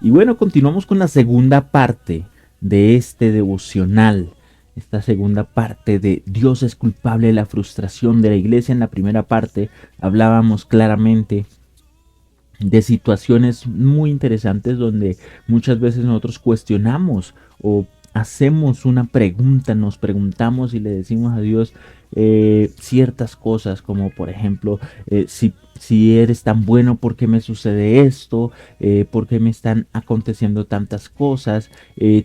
Y bueno, continuamos con la segunda parte de este devocional. Esta segunda parte de Dios es culpable de la frustración de la iglesia. En la primera parte hablábamos claramente de situaciones muy interesantes donde muchas veces nosotros cuestionamos o hacemos una pregunta, nos preguntamos y le decimos a Dios ciertas cosas como por ejemplo si eres tan bueno, ¿por qué me sucede esto? ¿Por qué me están aconteciendo tantas cosas?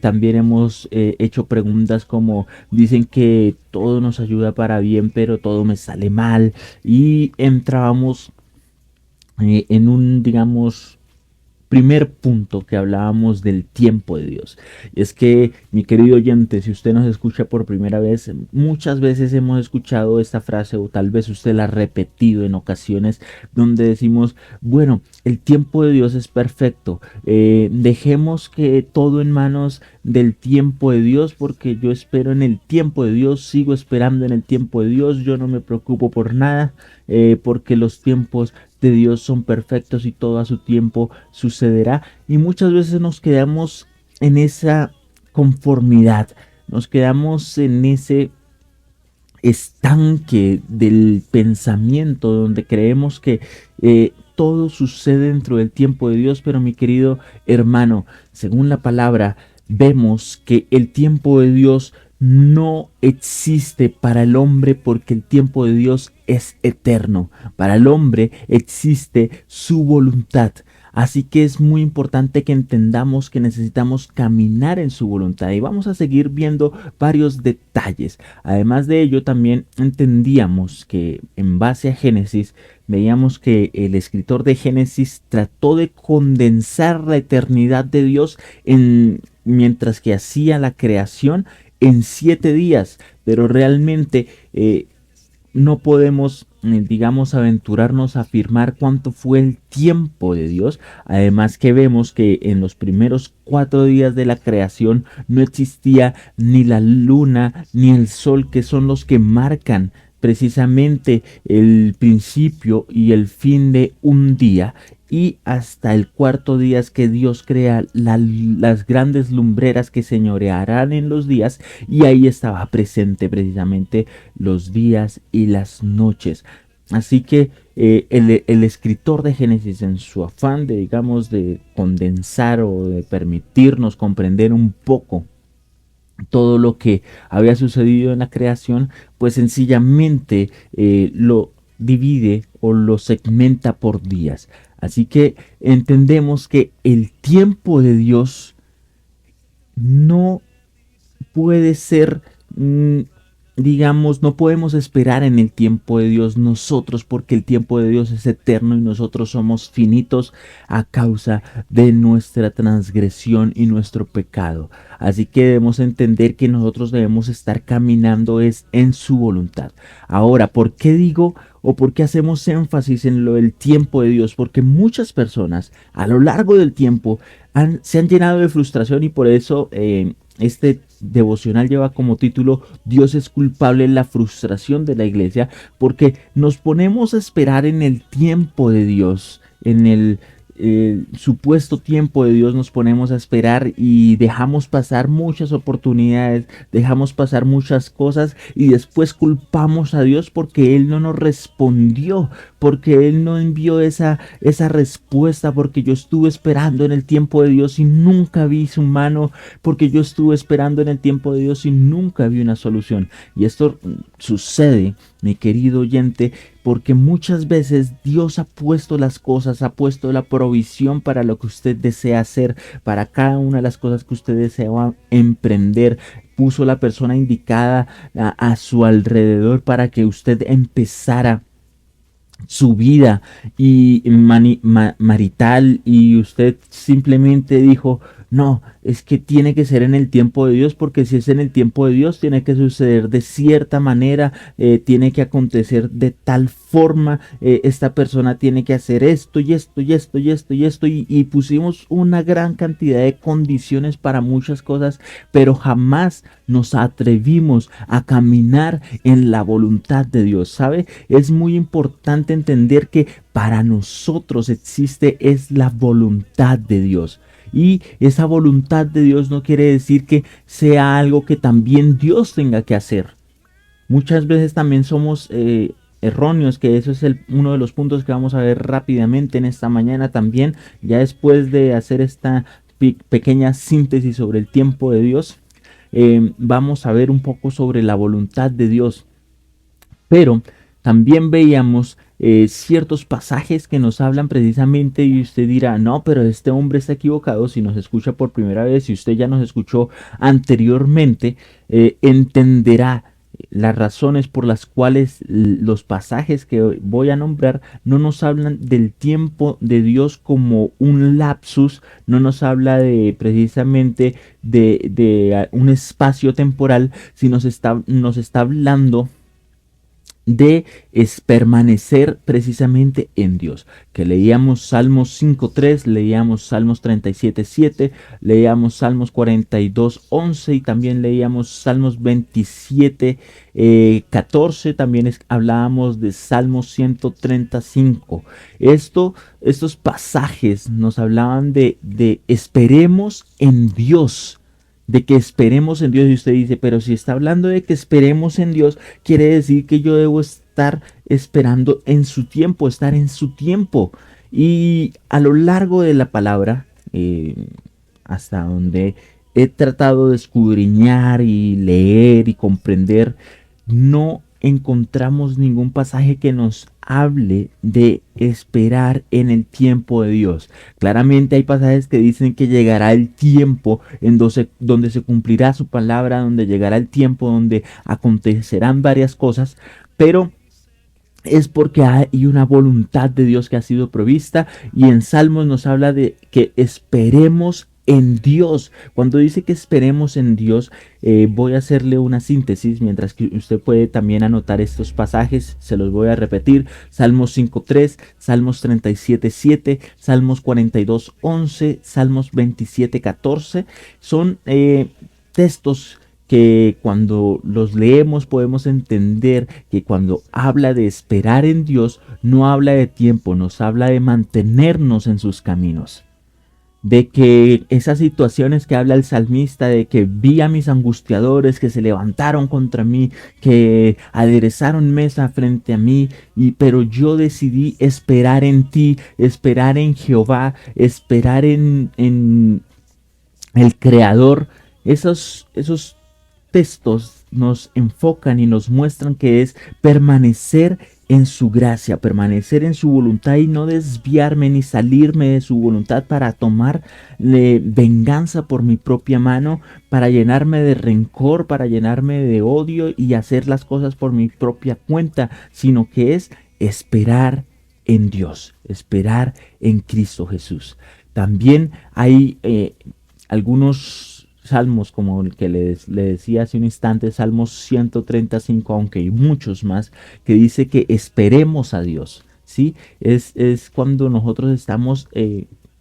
También hemos hecho preguntas como dicen que todo nos ayuda para bien pero todo me sale mal y entrábamos en un, digamos, primer punto que hablábamos del tiempo de Dios. Y es que, mi querido oyente, si usted nos escucha por primera vez, muchas veces hemos escuchado esta frase o tal vez usted la ha repetido en ocasiones donde decimos, bueno, el tiempo de Dios es perfecto. Dejemos que todo en manos del tiempo de Dios porque yo espero en el tiempo de Dios, sigo esperando en el tiempo de Dios, yo no me preocupo por nada porque los tiempos de Dios son perfectos y todo a su tiempo sucederá. Y muchas veces nos quedamos en esa conformidad, nos quedamos en ese estanque del pensamiento donde creemos que todo sucede dentro del tiempo de Dios, pero mi querido hermano, según la palabra, vemos que el tiempo de Dios no existe para el hombre porque el tiempo de Dios es eterno. Para el hombre existe su voluntad. Así que es muy importante que entendamos que necesitamos caminar en su voluntad y vamos a seguir viendo varios detalles. Además de ello, también entendíamos que en base a Génesis, veíamos que el escritor de Génesis trató de condensar la eternidad de Dios mientras que hacía la creación en 7 días, pero realmente no podemos, digamos, aventurarnos a afirmar cuánto fue el tiempo de Dios. Además que vemos que en los primeros 4 días de la creación no existía ni la luna ni el sol, que son los que marcan precisamente el principio y el fin de un día. Y hasta el cuarto día es que Dios crea las grandes lumbreras que señorearán en los días, y ahí estaba presente precisamente los días y las noches. Así que el escritor de Génesis, en su afán de, digamos, de condensar o de permitirnos comprender un poco todo lo que había sucedido en la creación, pues sencillamente lo divide o lo segmenta por días. Así que entendemos que el tiempo de Dios no puede ser, digamos, no podemos esperar en el tiempo de Dios nosotros porque el tiempo de Dios es eterno y nosotros somos finitos a causa de nuestra transgresión y nuestro pecado. Así que debemos entender que nosotros debemos estar caminando es en su voluntad. Ahora, ¿por qué digo o por qué hacemos énfasis en lo del tiempo de Dios? Porque muchas personas a lo largo del tiempo se han llenado de frustración y por eso este devocional lleva como título Dios es culpable de la frustración de la iglesia, porque nos ponemos a esperar en el tiempo de Dios, en el supuesto tiempo de Dios nos ponemos a esperar y dejamos pasar muchas oportunidades, dejamos pasar muchas cosas y después culpamos a Dios porque Él no nos respondió, porque Él no envió esa respuesta, porque yo estuve esperando en el tiempo de Dios y nunca vi su mano, porque yo estuve esperando en el tiempo de Dios y nunca vi una solución. Y esto sucede, mi querido oyente, porque muchas veces Dios ha puesto las cosas, ha puesto la provisión para lo que usted desea hacer, para cada una de las cosas que usted desea emprender. Puso la persona indicada a su alrededor para que usted empezara su vida y marital, y usted simplemente dijo, no, es que tiene que ser en el tiempo de Dios, porque si es en el tiempo de Dios tiene que suceder de cierta manera, tiene que acontecer de tal forma, esta persona tiene que hacer esto y esto y esto y esto y esto y pusimos una gran cantidad de condiciones para muchas cosas, pero jamás nos atrevimos a caminar en la voluntad de Dios. ¿Sabe? Es muy importante entender que para nosotros existe es la voluntad de Dios. Y esa voluntad de Dios no quiere decir que sea algo que también Dios tenga que hacer. Muchas veces también somos erróneos, que eso es uno de los puntos que vamos a ver rápidamente en esta mañana también, ya después de hacer esta pequeña síntesis sobre el tiempo de Dios. Vamos a ver un poco sobre la voluntad de Dios, pero también veíamos ciertos pasajes que nos hablan precisamente, y usted dirá, no, pero este hombre está equivocado. Si nos escucha por primera vez, si usted ya nos escuchó anteriormente, entenderá las razones por las cuales los pasajes que voy a nombrar no nos hablan del tiempo de Dios como un lapsus, no nos habla de precisamente de un espacio temporal, sino nos está hablando de permanecer precisamente en Dios. Que leíamos Salmos 5:3, leíamos Salmos 37:7, leíamos Salmos 42:11 y también leíamos Salmos 27:14. También hablábamos de Salmos 135. Estos pasajes nos hablaban de esperemos en Dios, de que esperemos en Dios. Y usted dice, pero si está hablando de que esperemos en Dios, quiere decir que yo debo estar esperando en su tiempo, estar en su tiempo. Y a lo largo de la palabra, hasta donde he tratado de escudriñar y leer y comprender, no encontramos ningún pasaje que nos hable de esperar en el tiempo de Dios. Claramente hay pasajes que dicen que llegará el tiempo en donde se cumplirá su palabra, donde llegará el tiempo donde acontecerán varias cosas, pero es porque hay una voluntad de Dios que ha sido provista. Y en Salmos nos habla de que esperemos en Dios. Cuando dice que esperemos en Dios, voy a hacerle una síntesis, mientras que usted puede también anotar estos pasajes. Se los voy a repetir: Salmos 5:3, Salmos 37:7, Salmos 42:11, Salmos 27:14. Son textos que cuando los leemos podemos entender que cuando habla de esperar en Dios, no habla de tiempo, nos habla de mantenernos en sus caminos. De que esas situaciones que habla el salmista, de que vi a mis angustiadores que se levantaron contra mí, que aderezaron mesa frente a mí, pero yo decidí esperar en ti, esperar en Jehová, esperar en el Creador. Esos textos nos enfocan y nos muestran que es permanecer en su gracia, permanecer en su voluntad y no desviarme ni salirme de su voluntad para tomar venganza por mi propia mano, para llenarme de rencor, para llenarme de odio y hacer las cosas por mi propia cuenta, sino que es esperar en Dios, esperar en Cristo Jesús. También hay algunos salmos, como el que le decía hace un instante, Salmos 135, aunque hay muchos más, que dice que esperemos a Dios. ¿Sí? Es cuando nosotros estamos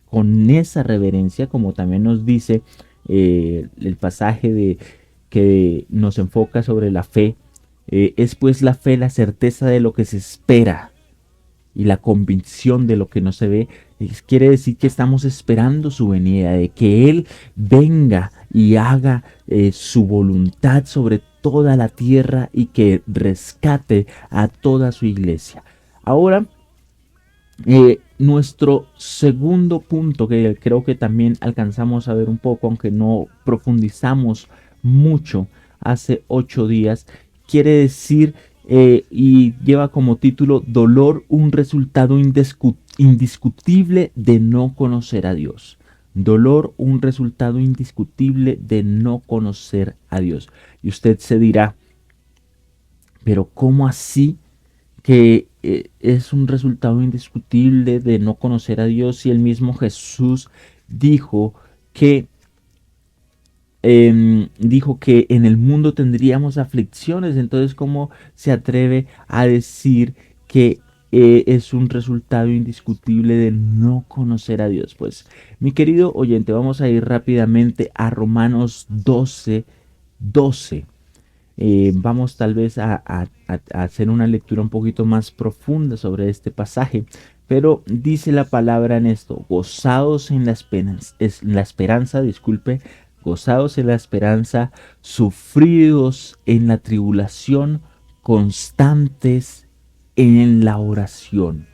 con esa reverencia, como también nos dice el pasaje que nos enfoca sobre la fe. Es pues la fe, la certeza de lo que se espera y la convicción de lo que no se ve. Quiere decir que estamos esperando su venida, de que Él venga y haga su voluntad sobre toda la tierra y que rescate a toda su iglesia. Ahora, nuestro segundo punto, que creo que también alcanzamos a ver un poco, aunque no profundizamos mucho hace 8 días, quiere decir y lleva como título dolor, un resultado indiscutible de no conocer a Dios. Dolor, un resultado indiscutible de no conocer a Dios. Y usted se dirá, pero ¿cómo así que es un resultado indiscutible de no conocer a Dios si el mismo Jesús dijo que en el mundo tendríamos aflicciones? Entonces, ¿cómo se atreve a decir que es un resultado indiscutible de no conocer a Dios? Pues, mi querido oyente, vamos a ir rápidamente a Romanos 12:12. Vamos tal vez a hacer una lectura un poquito más profunda sobre este pasaje, Pero dice la palabra en esto, gozados en la esperanza, disculpe, gozados en la esperanza, sufridos en la tribulación, constantes en la oración,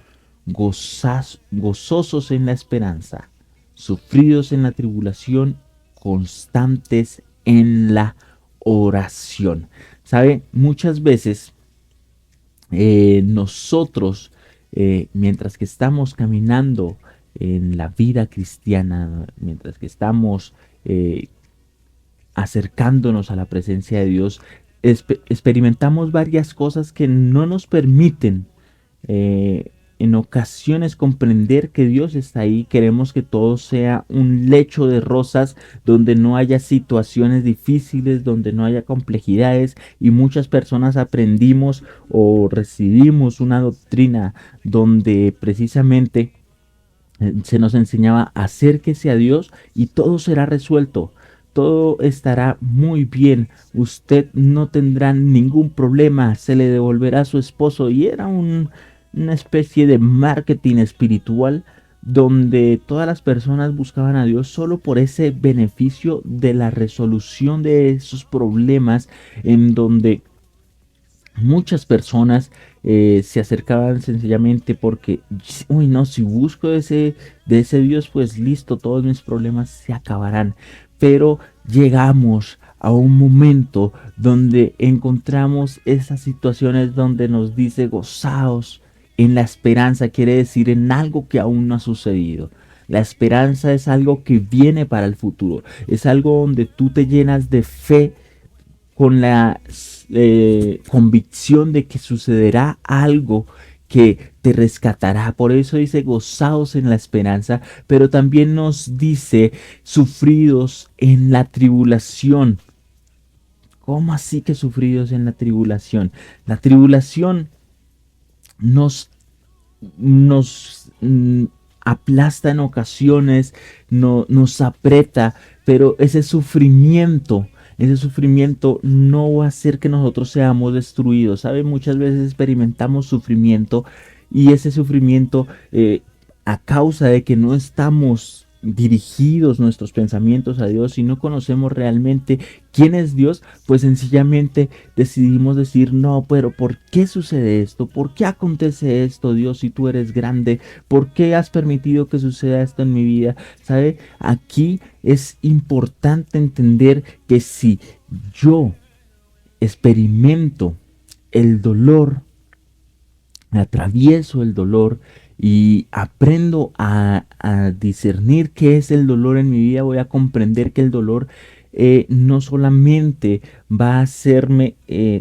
gozosos en la esperanza, sufridos en la tribulación, constantes en la oración. ¿Sabe? Muchas veces nosotros, mientras que estamos caminando en la vida cristiana, mientras que estamos acercándonos a la presencia de Dios, experimentamos varias cosas que no nos permiten en ocasiones comprender que Dios está ahí. Queremos que todo sea un lecho de rosas, donde no haya situaciones difíciles, donde no haya complejidades, y muchas personas aprendimos o recibimos una doctrina donde precisamente se nos enseñaba: acérquese a Dios y todo será resuelto. Todo estará muy bien, usted no tendrá ningún problema, se le devolverá a su esposo. Y era una especie de marketing espiritual donde todas las personas buscaban a Dios solo por ese beneficio de la resolución de esos problemas, en donde muchas personas se acercaban sencillamente porque, uy, no, si busco de ese Dios, pues listo, todos mis problemas se acabarán. Pero llegamos a un momento donde encontramos esas situaciones donde nos dice: gozaos en la esperanza, quiere decir en algo que aún no ha sucedido. La esperanza es algo que viene para el futuro, es algo donde tú te llenas de fe, con la convicción de que sucederá algo que te rescatará. Por eso dice: gozados en la esperanza, pero también nos dice: sufridos en la tribulación. ¿Cómo así que sufridos en la tribulación? La tribulación nos aplasta en ocasiones, no, nos aprieta, pero ese sufrimiento no va a hacer que nosotros seamos destruidos. ¿Sabe? Muchas veces experimentamos sufrimiento, y ese sufrimiento, a causa de que no estamos dirigidos nuestros pensamientos a Dios y no conocemos realmente quién es Dios, pues sencillamente decidimos decir: no, pero ¿por qué sucede esto? ¿Por qué acontece esto, Dios, si tú eres grande? ¿Por qué has permitido que suceda esto en mi vida? ¿Sabe? Aquí es importante entender que si yo experimento el dolor, atravieso el dolor y aprendo a discernir qué es el dolor en mi vida, voy a comprender que el dolor no solamente va a hacerme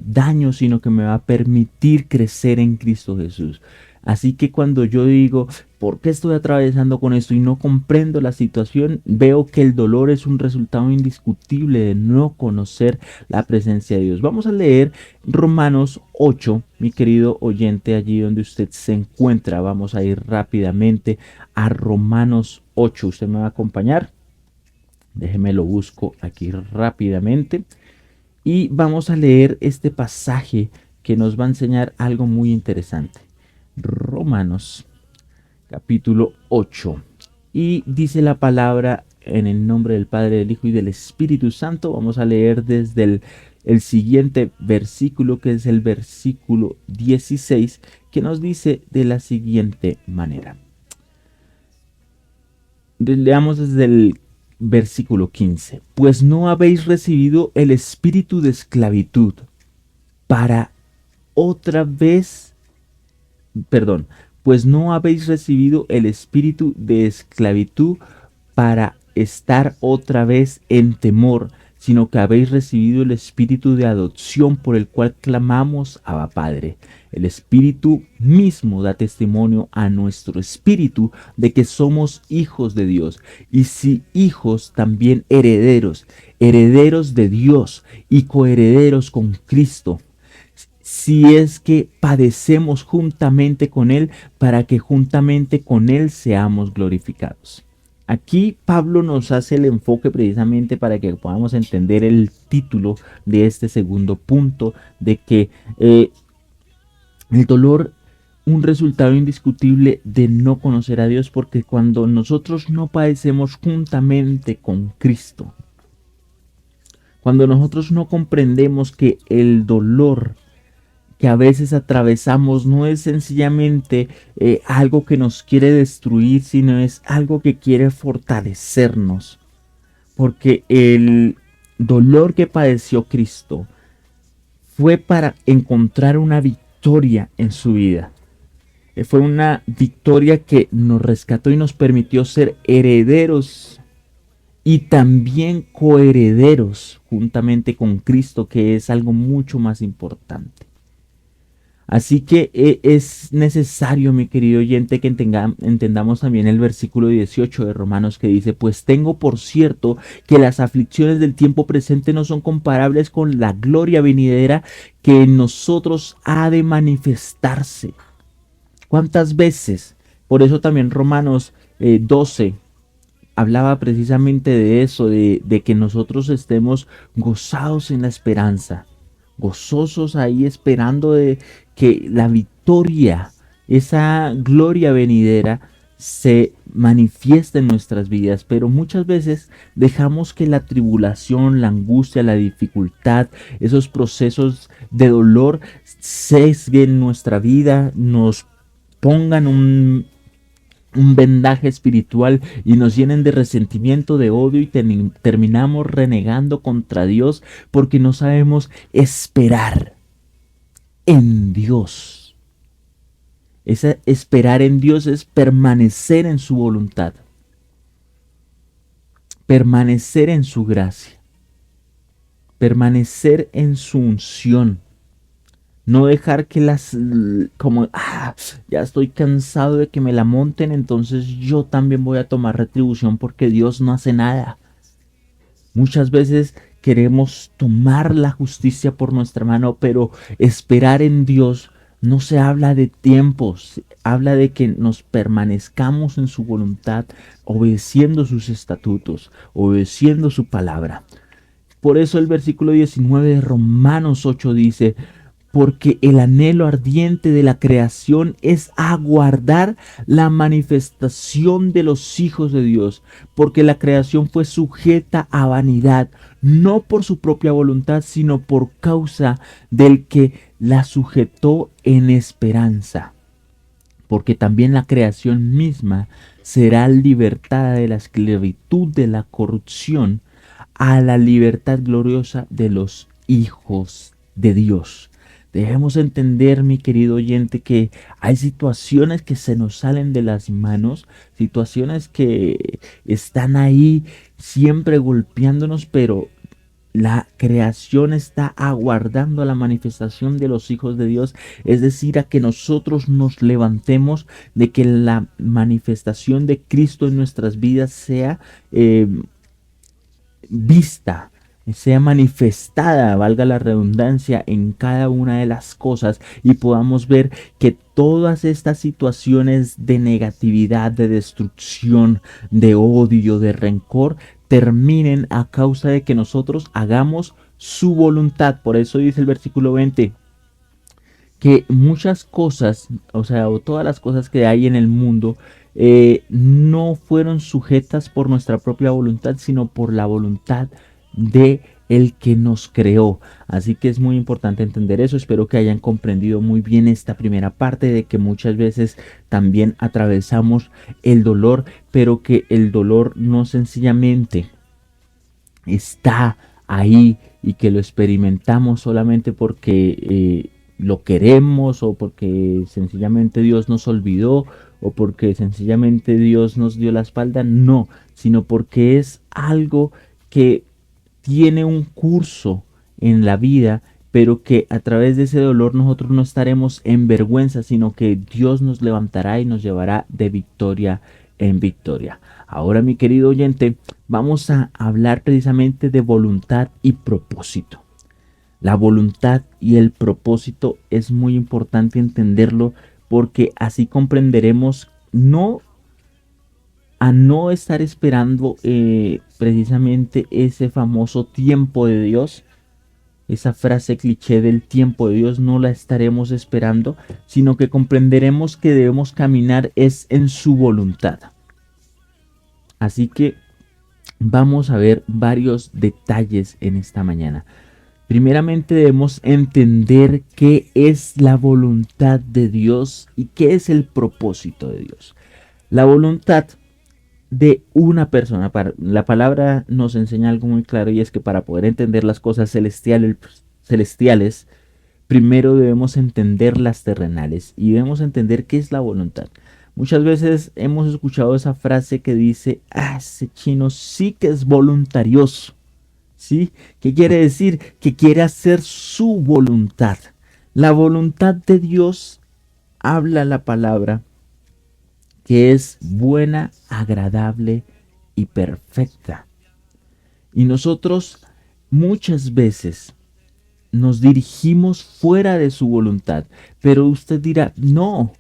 daño, sino que me va a permitir crecer en Cristo Jesús. Así que cuando yo digo: ¿por qué estoy atravesando con esto y no comprendo la situación?, veo que el dolor es un resultado indiscutible de no conocer la presencia de Dios. Vamos a leer Romanos 8, mi querido oyente, allí donde usted se encuentra. Vamos a ir rápidamente a Romanos 8. ¿Usted me va a acompañar? Déjeme lo busco aquí rápidamente. Y vamos a leer este pasaje que nos va a enseñar algo muy interesante. Romanos capítulo 8. Y dice la palabra: en el nombre del Padre, del Hijo y del Espíritu Santo. Vamos a leer desde el siguiente versículo, que es el versículo 16, que nos dice de la siguiente manera. Leamos desde el versículo 15. Pues no habéis recibido el espíritu de esclavitud para otra vez, perdón, pues no habéis recibido el espíritu de esclavitud para estar otra vez en temor, sino que habéis recibido el espíritu de adopción, por el cual clamamos: Abba, Padre. El espíritu mismo da testimonio a nuestro espíritu de que somos hijos de Dios, y si hijos, también herederos, herederos de Dios y coherederos con Cristo, si es que padecemos juntamente con Él, para que juntamente con Él seamos glorificados. Aquí Pablo nos hace el enfoque precisamente para que podamos entender el título de este segundo punto, de que el dolor un resultado indiscutible de no conocer a Dios, porque cuando nosotros no padecemos juntamente con Cristo, cuando nosotros no comprendemos que el dolor que a veces atravesamos no es sencillamente algo que nos quiere destruir, sino es algo que quiere fortalecernos, porque el dolor que padeció Cristo fue para encontrar una victoria en su vida. Fue una victoria que nos rescató y nos permitió ser herederos y también coherederos juntamente con Cristo, que es algo mucho más importante. Así que es necesario, mi querido oyente, que entendamos también el versículo 18 de Romanos, que dice: pues tengo por cierto que las aflicciones del tiempo presente no son comparables con la gloria venidera que en nosotros ha de manifestarse. ¿Cuántas veces? Por eso también Romanos 12 hablaba precisamente de eso, de que nosotros estemos gozados en la esperanza, gozosos ahí esperando de que la victoria, esa gloria venidera, se manifiesta en nuestras vidas. Pero muchas veces dejamos que la tribulación, la angustia, la dificultad, esos procesos de dolor sesguen nuestra vida, nos pongan un vendaje espiritual y nos llenen de resentimiento, de odio, y terminamos renegando contra Dios porque no sabemos esperar en Dios. Ese esperar en Dios es permanecer en su voluntad, permanecer en su gracia, permanecer en su unción. No dejar que ya estoy cansado de que me la monten, entonces yo también voy a tomar retribución, porque Dios no hace nada. Muchas veces queremos tomar la justicia por nuestra mano, pero esperar en Dios no se habla de tiempos, habla de que nos permanezcamos en su voluntad, obedeciendo sus estatutos, obedeciendo su palabra. Por eso el versículo 19 de Romanos 8 dice: porque el anhelo ardiente de la creación es aguardar la manifestación de los hijos de Dios, porque la creación fue sujeta a vanidad, no por su propia voluntad, sino por causa del que la sujetó en esperanza. Porque también la creación misma será libertada de la esclavitud de la corrupción a la libertad gloriosa de los hijos de Dios. Debemos entender, mi querido oyente, que hay situaciones que se nos salen de las manos, situaciones que están ahí siempre golpeándonos, pero la creación está aguardando la manifestación de los hijos de Dios, es decir, a que nosotros nos levantemos, de que la manifestación de Cristo en nuestras vidas sea vista, sea manifestada, valga la redundancia, en cada una de las cosas, y podamos ver que todas estas situaciones de negatividad, de destrucción, de odio, de rencor, terminen a causa de que nosotros hagamos su voluntad. Por eso dice el versículo 20 que muchas cosas, o todas las cosas que hay en el mundo, no fueron sujetas por nuestra propia voluntad, sino por la voluntad de el que nos creó. Así que es muy importante entender eso. Espero que hayan comprendido muy bien esta primera parte, de que muchas veces también atravesamos el dolor, pero que el dolor no sencillamente está ahí y que lo experimentamos solamente porque lo queremos, o porque sencillamente Dios nos olvidó, o porque sencillamente Dios nos dio la espalda. No, sino porque es algo que tiene un curso en la vida, pero que a través de ese dolor nosotros no estaremos en vergüenza, sino que Dios nos levantará y nos llevará de victoria en victoria. Ahora, mi querido oyente, vamos a hablar precisamente de voluntad y propósito. La voluntad y el propósito es muy importante entenderlo, porque así comprenderemos a no estar esperando precisamente ese famoso tiempo de Dios, esa frase cliché del tiempo de Dios no la estaremos esperando, sino que comprenderemos que debemos caminar es en su voluntad. Así que vamos a ver varios detalles en esta mañana. Primeramente debemos entender qué es la voluntad de Dios y qué es el propósito de Dios. La voluntad de una persona, la palabra nos enseña algo muy claro, y es que para poder entender las cosas celestiales, primero debemos entender las terrenales y debemos entender qué es la voluntad. Muchas veces hemos escuchado esa frase que dice, ese chino sí que es voluntarioso. ¿Sí? ¿Qué quiere decir? Que quiere hacer su voluntad. La voluntad de Dios, habla la palabra, que es buena, agradable y perfecta. Y nosotros muchas veces nos dirigimos fuera de su voluntad. Pero usted dirá, no,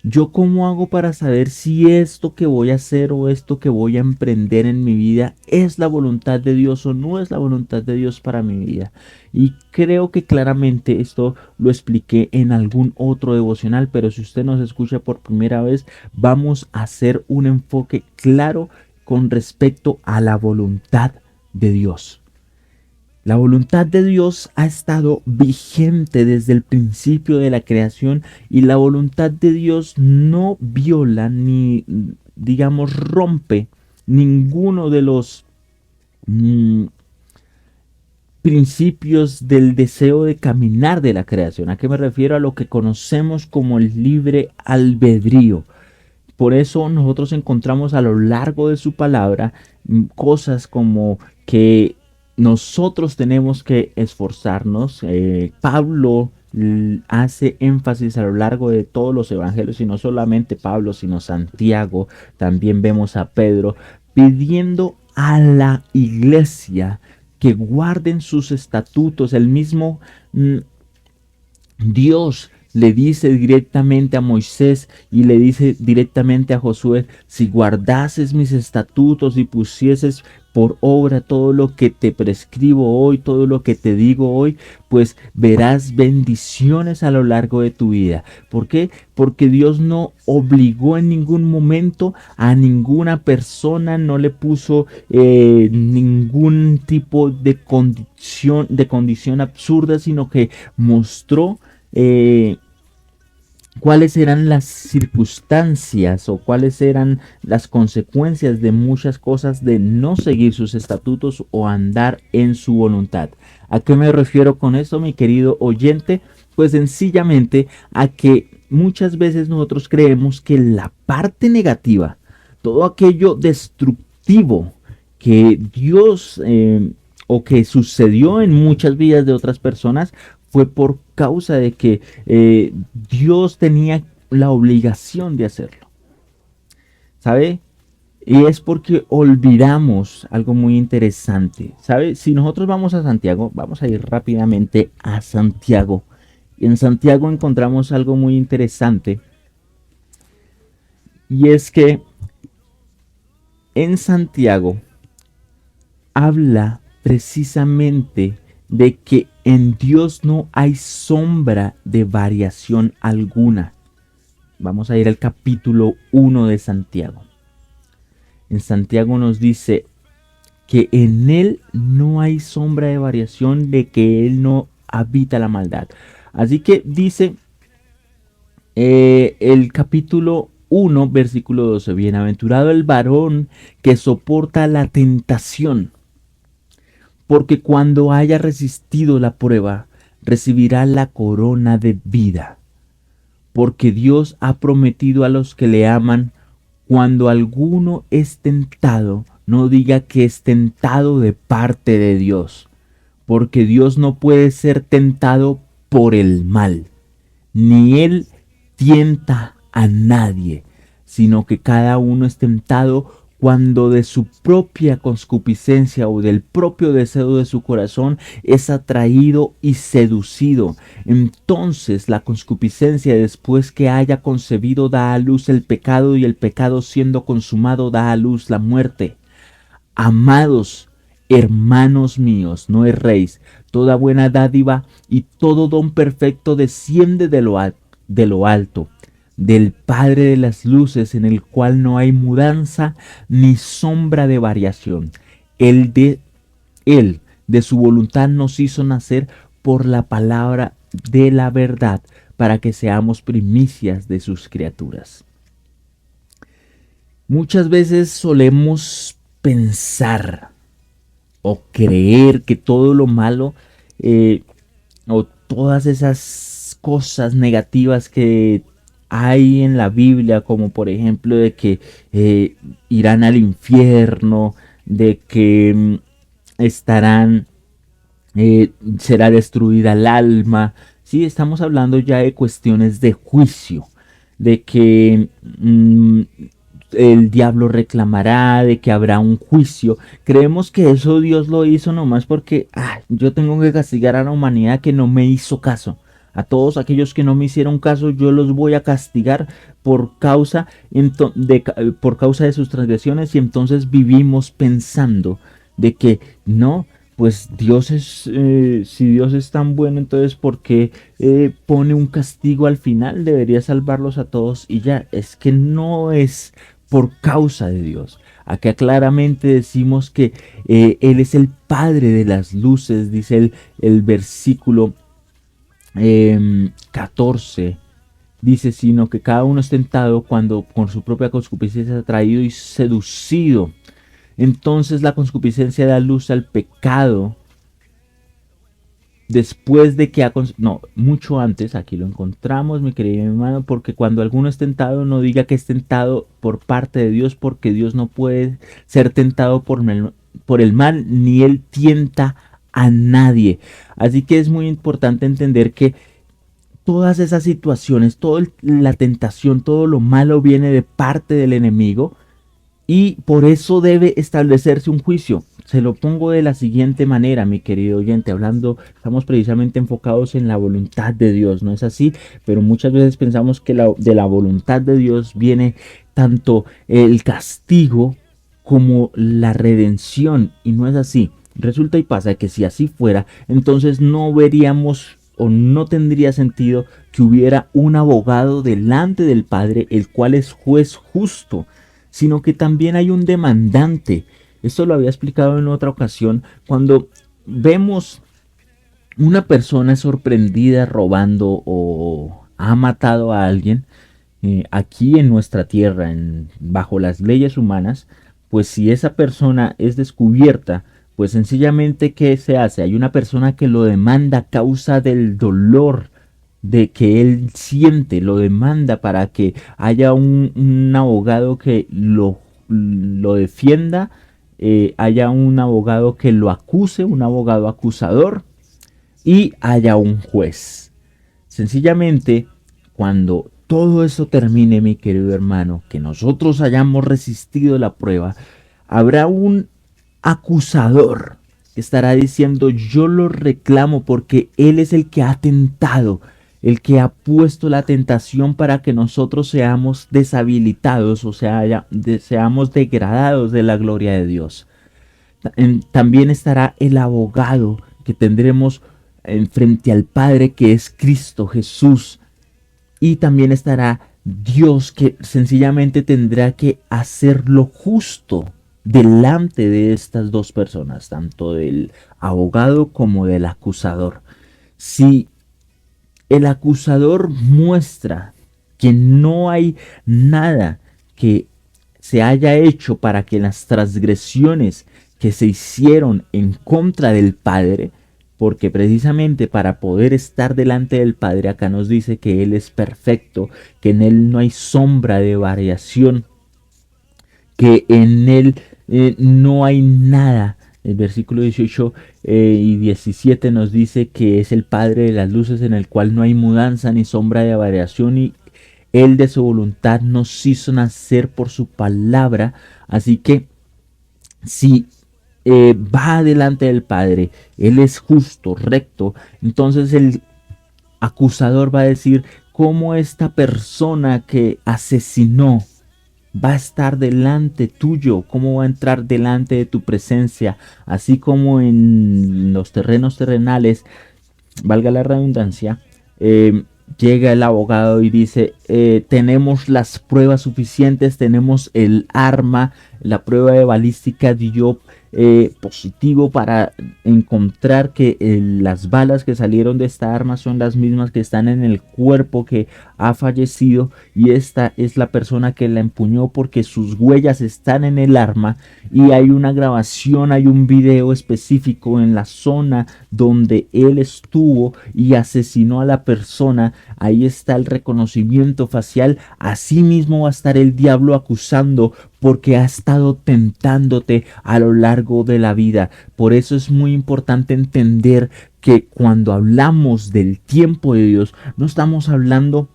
¿yo cómo hago para saber si esto que voy a hacer o esto que voy a emprender en mi vida es la voluntad de Dios o no es la voluntad de Dios para mi vida? Y creo que claramente esto lo expliqué en algún otro devocional, pero si usted nos escucha por primera vez, vamos a hacer un enfoque claro con respecto a la voluntad de Dios. La voluntad de Dios ha estado vigente desde el principio de la creación, y la voluntad de Dios no viola ni, digamos, rompe ninguno de los principios del deseo de caminar de la creación. ¿A qué me refiero? A lo que conocemos como el libre albedrío. Por eso nosotros encontramos a lo largo de su palabra cosas como que nosotros tenemos que esforzarnos. Pablo hace énfasis a lo largo de todos los evangelios, y no solamente Pablo, sino Santiago. También vemos a Pedro pidiendo a la iglesia que guarden sus estatutos. El mismo Dios le dice directamente a Moisés y le dice directamente a Josué: si guardases mis estatutos y pusieses por obra todo lo que te prescribo hoy, todo lo que te digo hoy, pues verás bendiciones a lo largo de tu vida. ¿Por qué? Porque Dios no obligó en ningún momento a ninguna persona, no le puso ningún tipo de condición absurda, sino que mostró cuáles eran las circunstancias o cuáles eran las consecuencias de muchas cosas de no seguir sus estatutos o andar en su voluntad. ¿A qué me refiero con esto, mi querido oyente? Pues sencillamente a que muchas veces nosotros creemos que la parte negativa, todo aquello destructivo que Dios o que sucedió en muchas vidas de otras personas, fue por causa de que Dios tenía la obligación de hacerlo. ¿Sabe? Y es porque olvidamos algo muy interesante. ¿Sabe? Si nosotros vamos a Santiago, vamos a ir rápidamente a Santiago. Y en Santiago encontramos algo muy interesante. Y es que en Santiago habla precisamente de que en Dios no hay sombra de variación alguna. Vamos a ir al capítulo 1 de Santiago. En Santiago nos dice que en Él no hay sombra de variación, de que Él no habita la maldad. Así que dice el capítulo 1, versículo 12, bienaventurado el varón que soporta la tentación, porque cuando haya resistido la prueba, recibirá la corona de vida. Porque Dios ha prometido a los que le aman, cuando alguno es tentado, no diga que es tentado de parte de Dios, porque Dios no puede ser tentado por el mal, ni Él tienta a nadie, sino que cada uno es tentado cuando de su propia concupiscencia o del propio deseo de su corazón es atraído y seducido. Entonces la concupiscencia, después que haya concebido, da a luz el pecado, y el pecado, siendo consumado, da a luz la muerte. Amados, Hermanos míos, no erréis, toda buena dádiva y todo don perfecto desciende de lo alto, del Padre de las luces, en el cual no hay mudanza ni sombra de variación. Él de su voluntad nos hizo nacer por la palabra de la verdad, para que seamos primicias de sus criaturas. Muchas veces solemos pensar o creer que todo lo malo eh, o todas esas cosas negativas que hay en la Biblia, como por ejemplo de que irán al infierno, de que estarán, será destruida el alma. Sí, estamos hablando ya de cuestiones de juicio, de que el diablo reclamará, de que habrá un juicio. Creemos que eso Dios lo hizo nomás porque yo tengo que castigar a la humanidad que no me hizo caso. A todos aquellos que no me hicieron caso, yo los voy a castigar por causa de sus transgresiones, y entonces vivimos pensando de que no, pues Dios es, si Dios es tan bueno, entonces ¿por qué pone un castigo al final? Debería salvarlos a todos y ya. Es que no es por causa de Dios. Acá claramente decimos que Él es el Padre de las luces, dice el versículo 14. Dice, sino que cada uno es tentado cuando con su propia concupiscencia es atraído y seducido. Entonces la concupiscencia da luz al pecado, después de que no, mucho antes, aquí lo encontramos, mi querido hermano, porque cuando alguno es tentado, no diga que es tentado por parte de Dios, porque Dios no puede ser tentado por el mal, ni Él tienta a nadie. Así que es muy importante entender que todas esas situaciones, toda la tentación, todo lo malo viene de parte del enemigo, y por eso debe establecerse un juicio. Se lo pongo de la siguiente manera, mi querido oyente, estamos precisamente enfocados en la voluntad de Dios, ¿no es así? Pero muchas veces pensamos que de la voluntad de Dios viene tanto el castigo como la redención, y no es así. Resulta y pasa que si así fuera, entonces no veríamos o no tendría sentido que hubiera un abogado delante del Padre, el cual es juez justo, sino que también hay un demandante. Esto lo había explicado en otra ocasión. Cuando vemos una persona sorprendida robando o ha matado a alguien, aquí en nuestra tierra, bajo las leyes humanas, pues si esa persona es descubierta, pues sencillamente ¿qué se hace? Hay una persona que lo demanda a causa del dolor de que él siente, lo demanda para que haya un abogado que lo defienda, haya un abogado que lo acuse, un abogado acusador, y haya un juez. Sencillamente, cuando todo eso termine, mi querido hermano, que nosotros hayamos resistido la prueba, habrá un acusador que estará diciendo: yo lo reclamo porque él es el que ha tentado, el que ha puesto la tentación para que nosotros seamos deshabilitados, o sea, seamos degradados de la gloria de Dios. También estará el abogado que tendremos frente al Padre, que es Cristo Jesús. Y también estará Dios, que sencillamente tendrá que hacer lo justo delante de estas dos personas, tanto del abogado como del acusador. Si el acusador muestra que no hay nada que se haya hecho para que las transgresiones que se hicieron en contra del Padre, porque precisamente para poder estar delante del Padre, acá nos dice que Él es perfecto, que en Él no hay sombra de variación, que en Él no hay nada. El versículo 18 y 17 nos dice que es el Padre de las luces, en el cual no hay mudanza ni sombra de variación, y Él de su voluntad nos hizo nacer por su palabra. Así que si va delante del Padre, Él es justo, recto, entonces el acusador va a decir: ¿cómo esta persona que asesinó va a estar delante tuyo, cómo va a entrar delante de tu presencia, así como en los terrenos terrenales, valga la redundancia, llega el abogado y dice, tenemos las pruebas suficientes, tenemos el arma, la prueba de balística dio positivo para encontrar que las balas que salieron de esta arma son las mismas que están en el cuerpo que ha fallecido, y esta es la persona que la empuñó porque sus huellas están en el arma, y hay una grabación, hay un video específico en la zona donde él estuvo y asesinó a la persona. Ahí está el reconocimiento facial. Así mismo va a estar el diablo acusando, porque ha estado tentándote a lo largo de la vida. Por eso es muy importante entender que cuando hablamos del tiempo de Dios, no estamos hablando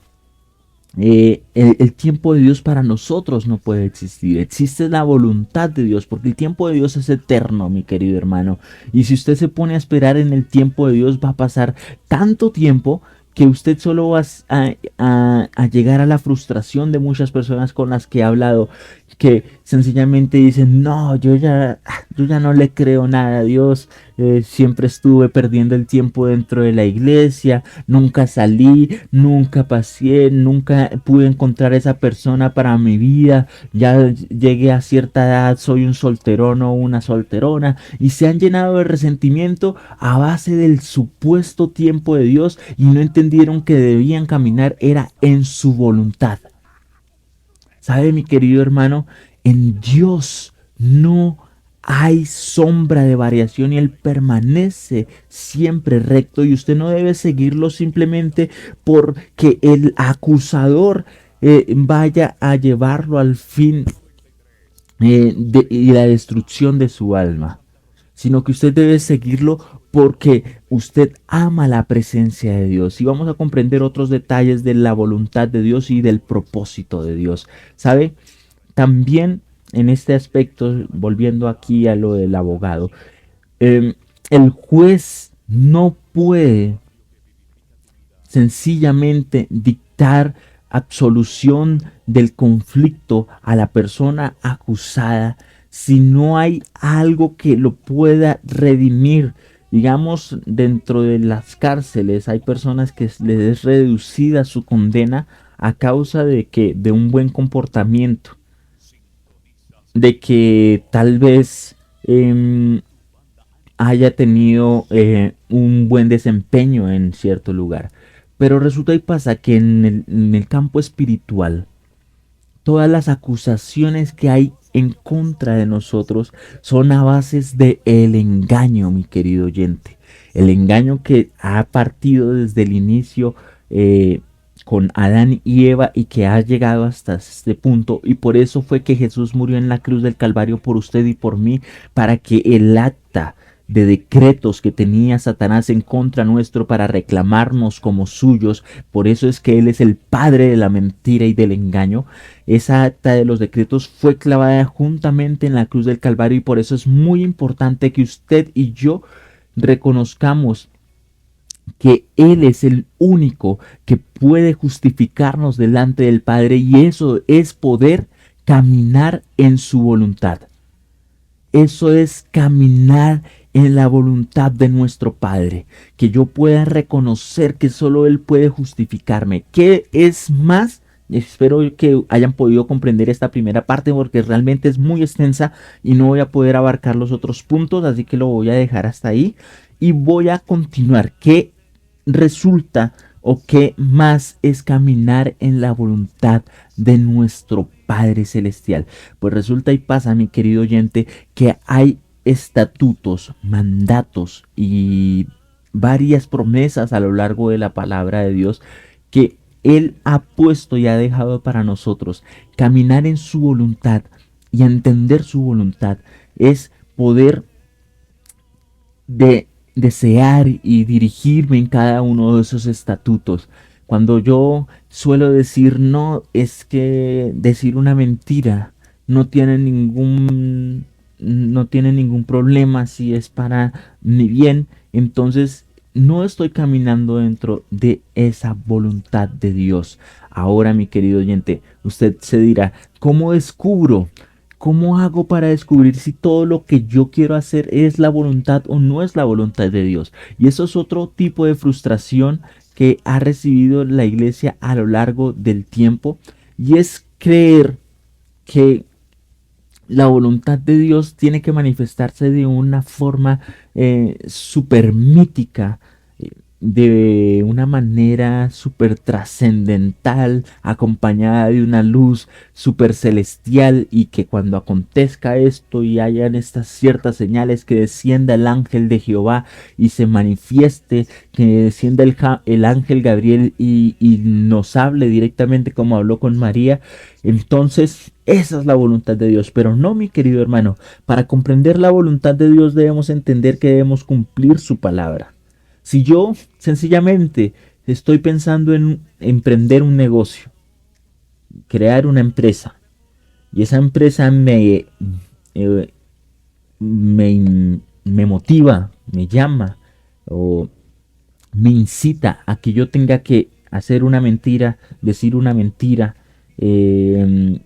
el tiempo de Dios para nosotros no puede existir. Existe la voluntad de Dios, porque el tiempo de Dios es eterno, mi querido hermano. Y si usted se pone a esperar en el tiempo de Dios, va a pasar tanto tiempo que usted solo va a llegar a la frustración de muchas personas con las que he hablado, que sencillamente dicen, no, yo ya no le creo nada a Dios, siempre estuve perdiendo el tiempo dentro de la iglesia, nunca salí, nunca pasé, nunca pude encontrar esa persona para mi vida, ya llegué a cierta edad, soy un solterón o una solterona, y se han llenado de resentimiento a base del supuesto tiempo de Dios, y no entendieron que debían caminar era en su voluntad. ¿Sabe, mi querido hermano? En Dios no hay sombra de variación, y Él permanece siempre recto, y usted no debe seguirlo simplemente porque el acusador vaya a llevarlo al fin y la destrucción de su alma, sino que usted debe seguirlo porque usted ama la presencia de Dios. Y vamos a comprender otros detalles de la voluntad de Dios y del propósito de Dios. ¿Sabe? También en este aspecto, volviendo aquí a lo del abogado, el juez no puede sencillamente dictar absolución del conflicto a la persona acusada si no hay algo que lo pueda redimir. Digamos, dentro de las cárceles hay personas que les es reducida su condena a causa de un buen comportamiento, de que tal vez haya tenido un buen desempeño en cierto lugar. Pero resulta y pasa que en el campo espiritual, todas las acusaciones que hay en contra de nosotros son a bases de el engaño, mi querido oyente. El engaño que ha partido desde el inicio con Adán y Eva, y que ha llegado hasta este punto, y por eso fue que Jesús murió en la cruz del Calvario por usted y por mí, para que el acta de decretos que tenía Satanás en contra nuestro para reclamarnos como suyos, por eso es que Él es el padre de la mentira y del engaño. Esa acta de los decretos fue clavada juntamente en la cruz del Calvario, y por eso es muy importante que usted y yo reconozcamos que Él es el único que puede justificarnos delante del Padre, y eso es poder caminar en su voluntad. Eso es caminar en la voluntad de nuestro Padre, que yo pueda reconocer que solo Él puede justificarme. ¿Qué es más? Espero que hayan podido comprender esta primera parte, porque realmente es muy extensa y no voy a poder abarcar los otros puntos, así que lo voy a dejar hasta ahí y voy a continuar. ¿Qué resulta o qué más es caminar en la voluntad de nuestro Padre Celestial? Pues resulta y pasa, mi querido oyente, que hay estatutos, mandatos y varias promesas a lo largo de la palabra de Dios que Él ha puesto y ha dejado para nosotros. Caminar en su voluntad y entender su voluntad es poder desear y dirigirme en cada uno de esos estatutos. Cuando yo suelo decir no, es que decir una mentira no tiene ningún problema si es para mi bien, entonces no estoy caminando dentro de esa voluntad de Dios. Ahora, mi querido oyente, usted se dirá, ¿cómo descubro? ¿Cómo hago para descubrir si todo lo que yo quiero hacer es la voluntad o no es la voluntad de Dios? Y eso es otro tipo de frustración que ha recibido la iglesia a lo largo del tiempo, y es creer que la voluntad de Dios tiene que manifestarse de una forma súper mítica, de una manera súper trascendental, acompañada de una luz súper celestial, y que cuando acontezca esto y hayan estas ciertas señales, que descienda el ángel de Jehová y se manifieste, que descienda el ángel Gabriel y nos hable directamente como habló con María. Entonces esa es la voluntad de Dios. Pero no, mi querido hermano, para comprender la voluntad de Dios debemos entender que debemos cumplir su palabra. Si yo sencillamente estoy pensando en emprender un negocio, crear una empresa, y esa empresa eh, me motiva, me llama o me incita a que yo tenga que hacer una mentira, decir una mentira, eh,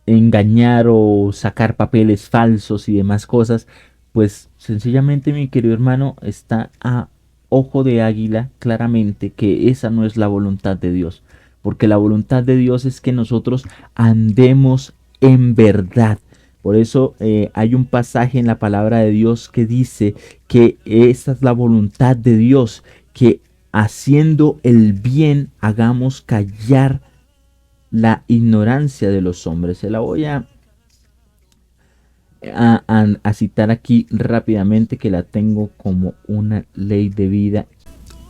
engañar o sacar papeles falsos y demás cosas, pues sencillamente, mi querido hermano, está a ojo de águila claramente que esa no es la voluntad de Dios, porque la voluntad de Dios es que nosotros andemos en verdad. Por eso hay un pasaje en la palabra de Dios que dice que esa es la voluntad de Dios, que haciendo el bien hagamos callar la ignorancia de los hombres. Se la voy a citar aquí rápidamente, que la tengo como una ley de vida.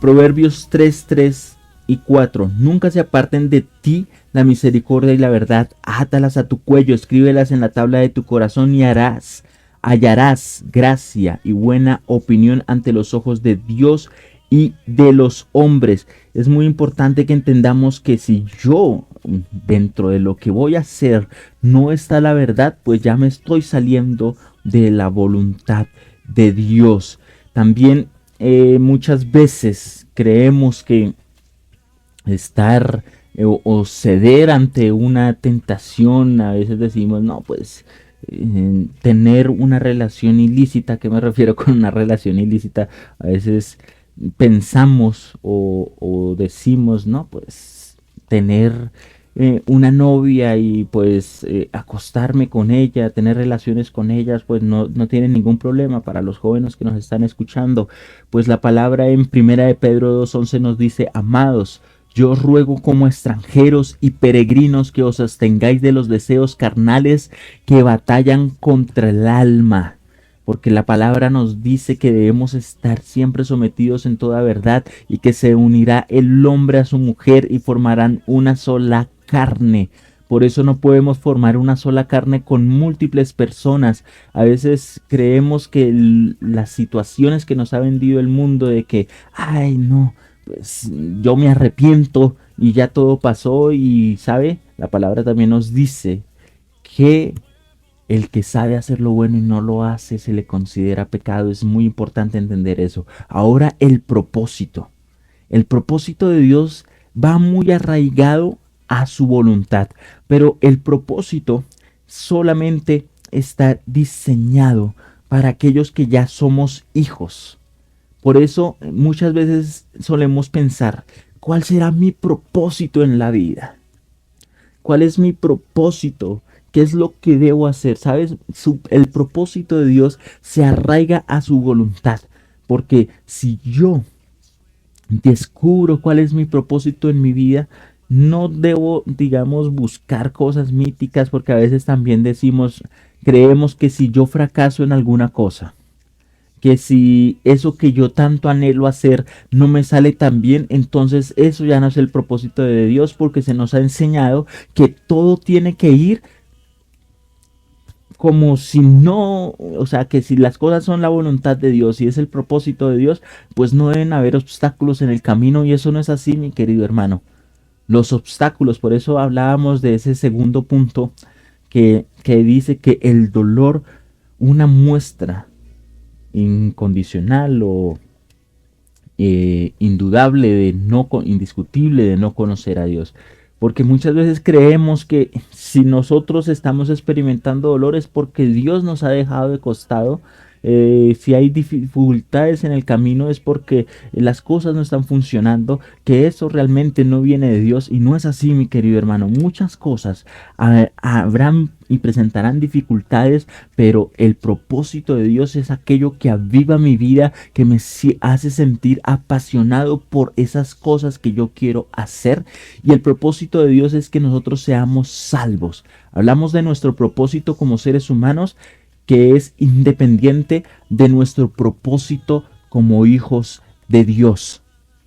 Proverbios 3:3 y 4. Nunca se aparten de ti la misericordia y la verdad. Átalas a tu cuello, escríbelas en la tabla de tu corazón, y hallarás gracia y buena opinión ante los ojos de Dios y de los hombres. Es muy importante que entendamos que si yo, dentro de lo que voy a hacer, no está la verdad, pues ya me estoy saliendo de la voluntad de Dios. También muchas veces creemos que estar o ceder ante una tentación, a veces decimos, no, pues tener una relación ilícita. ¿Qué me refiero con una relación ilícita? A veces pensamos o decimos, no, pues tener una novia y pues acostarme con ella, tener relaciones con ellas, pues no tiene ningún problema. Para los jóvenes que nos están escuchando, pues la palabra en primera de Pedro 2:11 nos dice: amados, yo os ruego como extranjeros y peregrinos que os abstengáis de los deseos carnales que batallan contra el alma. Porque la palabra nos dice que debemos estar siempre sometidos en toda verdad, y que se unirá el hombre a su mujer y formarán una sola carne. Por eso no podemos formar una sola carne con múltiples personas. A veces creemos que las situaciones que nos ha vendido el mundo, de que, ay no, pues yo me arrepiento y ya todo pasó, y sabe, la palabra también nos dice que el que sabe hacer lo bueno y no lo hace se le considera pecado. Es muy importante entender eso. Ahora, el propósito. El propósito de Dios va muy arraigado a su voluntad, pero el propósito solamente está diseñado para aquellos que ya somos hijos. Por eso muchas veces solemos pensar, ¿cuál será mi propósito en la vida? ¿Cuál es mi propósito? ¿Qué es lo que debo hacer? ¿Sabes? El propósito de Dios se arraiga a su voluntad. Porque si yo descubro cuál es mi propósito en mi vida, no debo, digamos, buscar cosas míticas, porque a veces también decimos, creemos que si yo fracaso en alguna cosa, que si eso que yo tanto anhelo hacer no me sale tan bien, entonces eso ya no es el propósito de Dios, porque se nos ha enseñado que todo tiene que ir como si no, o sea, que si las cosas son la voluntad de Dios y es el propósito de Dios, pues no deben haber obstáculos en el camino, y eso no es así, mi querido hermano. Los obstáculos, por eso hablábamos de ese segundo punto que dice que el dolor, una muestra incondicional o indudable, indiscutible de no conocer a Dios. Porque muchas veces creemos que si nosotros estamos experimentando dolor es porque Dios nos ha dejado de costado. Si hay dificultades en el camino es porque las cosas no están funcionando, que eso realmente no viene de Dios, y no es así, mi querido hermano. Muchas cosas habrán y presentarán dificultades, pero el propósito de Dios es aquello que aviva mi vida, que me hace sentir apasionado por esas cosas que yo quiero hacer, y el propósito de Dios es que nosotros seamos salvos. Hablamos de nuestro propósito como seres humanos, que es independiente de nuestro propósito como hijos de Dios.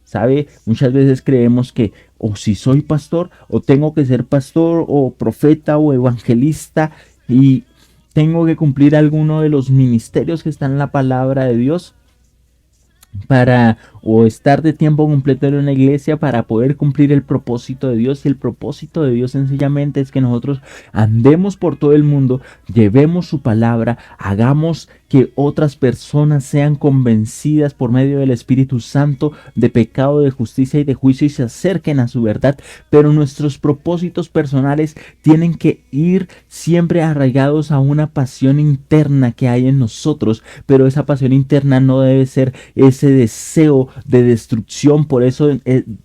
¿Sabe? Muchas veces creemos que o si soy pastor, o tengo que ser pastor, o profeta, o evangelista, y tengo que cumplir alguno de los ministerios que están en la palabra de Dios para o estar de tiempo completo en una iglesia para poder cumplir el propósito de Dios. Y el propósito de Dios sencillamente es que nosotros andemos por todo el mundo, llevemos su palabra, hagamos que otras personas sean convencidas por medio del Espíritu Santo de pecado, de justicia y de juicio, y se acerquen a su verdad. Pero nuestros propósitos personales tienen que ir siempre arraigados a una pasión interna que hay en nosotros, pero esa pasión interna no debe ser ese deseo de destrucción. Por eso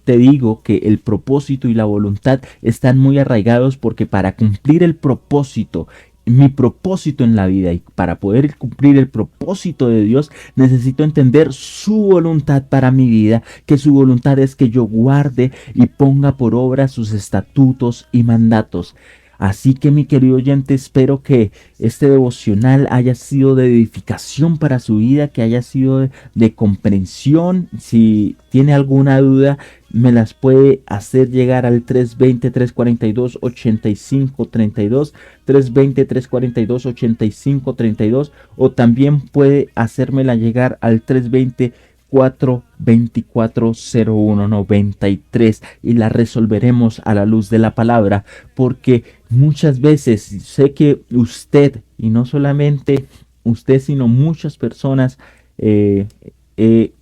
te digo que el propósito y la voluntad están muy arraigados, porque para cumplir el propósito, mi propósito en la vida, y para poder cumplir el propósito de Dios, necesito entender su voluntad para mi vida, que su voluntad es que yo guarde y ponga por obra sus estatutos y mandatos. Así que, mi querido oyente, espero que este devocional haya sido de edificación para su vida, que haya sido de comprensión. Si tiene alguna duda, me las puede hacer llegar al 320-342-8532, 320-342-8532, o también puede hacérmela llegar al 320-424-0193, y la resolveremos a la luz de la palabra. Porque muchas veces sé que usted, y no solamente usted, sino muchas personas,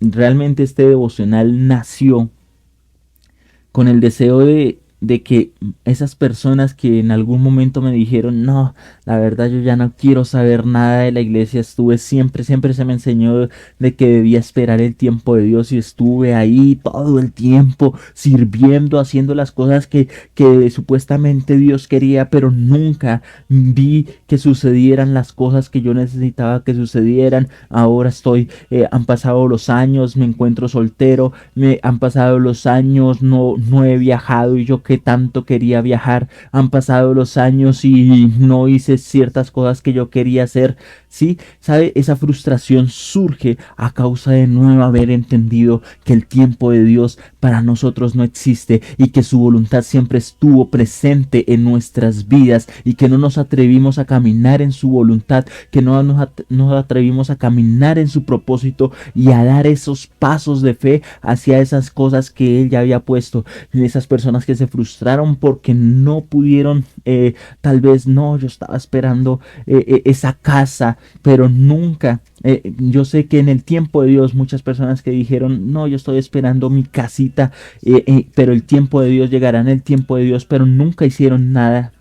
realmente este devocional nació con el deseo de que esas personas que en algún momento me dijeron, no, la verdad yo ya no quiero saber nada de la iglesia, siempre se me enseñó de que debía esperar el tiempo de Dios, y estuve ahí todo el tiempo sirviendo, haciendo las cosas que supuestamente Dios quería, pero nunca vi que sucedieran las cosas que yo necesitaba que sucedieran. Ahora han pasado los años, me encuentro soltero, han pasado los años, no he viajado, y yo que tanto quería viajar, han pasado los años y no hice ciertas cosas que yo quería hacer. Sí, sabe, esa frustración surge a causa de no haber entendido que el tiempo de Dios para nosotros no existe, y que su voluntad siempre estuvo presente en nuestras vidas, y que no nos atrevimos a caminar en su voluntad, que no nos atrevimos a caminar en su propósito y a dar esos pasos de fe hacia esas cosas que Él ya había puesto. Esas personas que se frustraron porque no pudieron, tal vez no, yo estaba esperando esa casa, pero nunca. Yo sé que en el tiempo de Dios, muchas personas que dijeron, no, yo estoy esperando mi casita, pero el tiempo de Dios llegará en el tiempo de Dios, pero nunca hicieron nada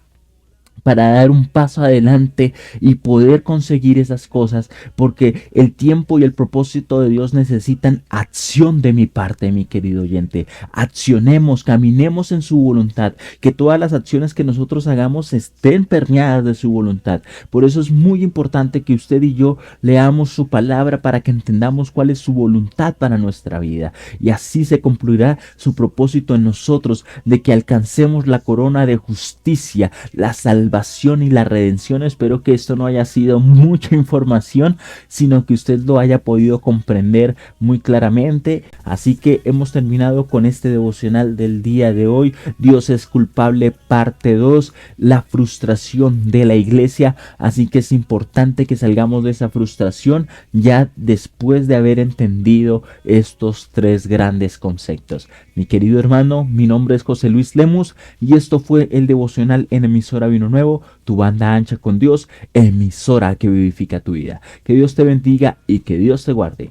para dar un paso adelante y poder conseguir esas cosas, porque el tiempo y el propósito de Dios necesitan acción de mi parte, mi querido oyente. Accionemos, caminemos en su voluntad, que todas las acciones que nosotros hagamos estén permeadas de su voluntad. Por eso es muy importante que usted y yo leamos su palabra, para que entendamos cuál es su voluntad para nuestra vida, y así se cumplirá su propósito en nosotros, de que alcancemos la corona de justicia, la salvación y la redención. Espero que esto no haya sido mucha información, sino que usted lo haya podido comprender muy claramente. Así que hemos terminado con este devocional del día de hoy. Dios es culpable, parte 2, la frustración de la iglesia. Así que es importante que salgamos de esa frustración ya después de haber entendido estos 3 grandes conceptos. Mi querido hermano, mi nombre es José Luis Lemus, y esto fue el devocional en emisora Vino Nuevo, tu banda ancha con Dios, emisora que vivifica tu vida. Que Dios te bendiga y que Dios te guarde.